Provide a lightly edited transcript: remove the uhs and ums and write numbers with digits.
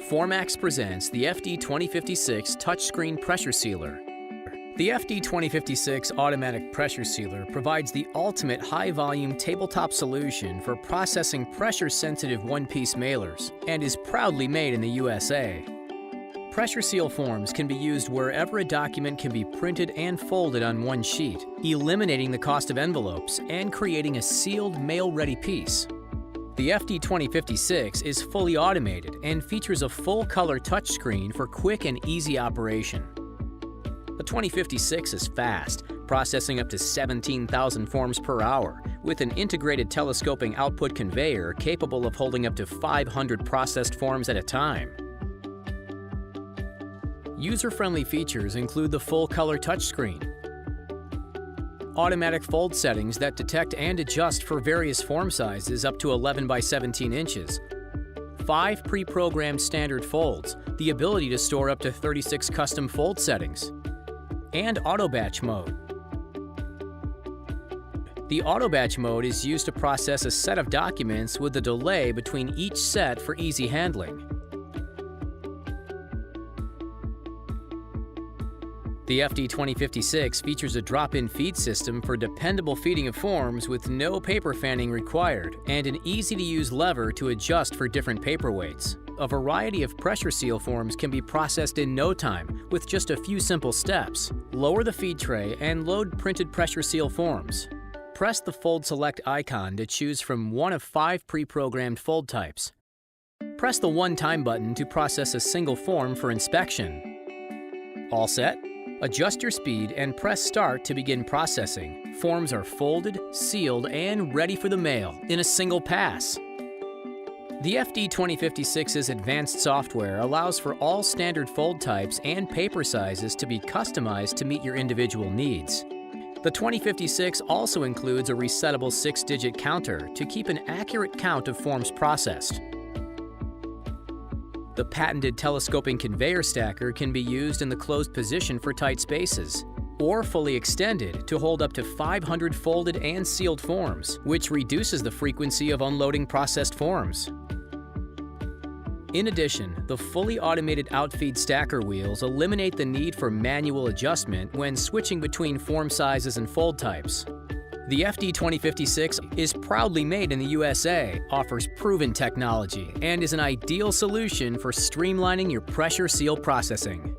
Formax presents the FD 2056 Touchscreen Pressure Sealer. The FD 2056 Automatic Pressure Sealer provides the ultimate high-volume tabletop solution for processing pressure-sensitive one-piece mailers and is proudly made in the USA. Pressure seal forms can be used wherever a document can be printed and folded on one sheet, eliminating the cost of envelopes and creating a sealed, mail-ready piece. The FD 2056 is fully automated and features a full-color touchscreen for quick and easy operation. The 2056 is fast, processing up to 17,000 forms per hour, with an integrated telescoping output conveyor capable of holding up to 500 processed forms at a time. User-friendly features include the full-color touchscreen, automatic fold settings that detect and adjust for various form sizes up to 11 by 17 inches, 5 pre-programmed standard folds, the ability to store up to 36 custom fold settings, and auto batch mode. The auto batch mode is used to process a set of documents with a delay between each set for easy handling. The FD 2056 features a drop-in feed system for dependable feeding of forms with no paper fanning required and an easy-to-use lever to adjust for different paper weights. A variety of pressure seal forms can be processed in no time with just a few simple steps. Lower the feed tray and load printed pressure seal forms. Press the Fold Select icon to choose from one of 5 pre-programmed fold types. Press the One Time button to process a single form for inspection. All set? Adjust your speed and press Start to begin processing. Forms are folded, sealed, and ready for the mail in a single pass. The FD 2056's advanced software allows for all standard fold types and paper sizes to be customized to meet your individual needs. The 2056 also includes a resettable 6-digit counter to keep an accurate count of forms processed. The patented telescoping conveyor stacker can be used in the closed position for tight spaces, or fully extended to hold up to 500 folded and sealed forms, which reduces the frequency of unloading processed forms. In addition, the fully automated outfeed stacker wheels eliminate the need for manual adjustment when switching between form sizes and fold types. The FD 2056 is proudly made in the USA, offers proven technology, and is an ideal solution for streamlining your pressure seal processing.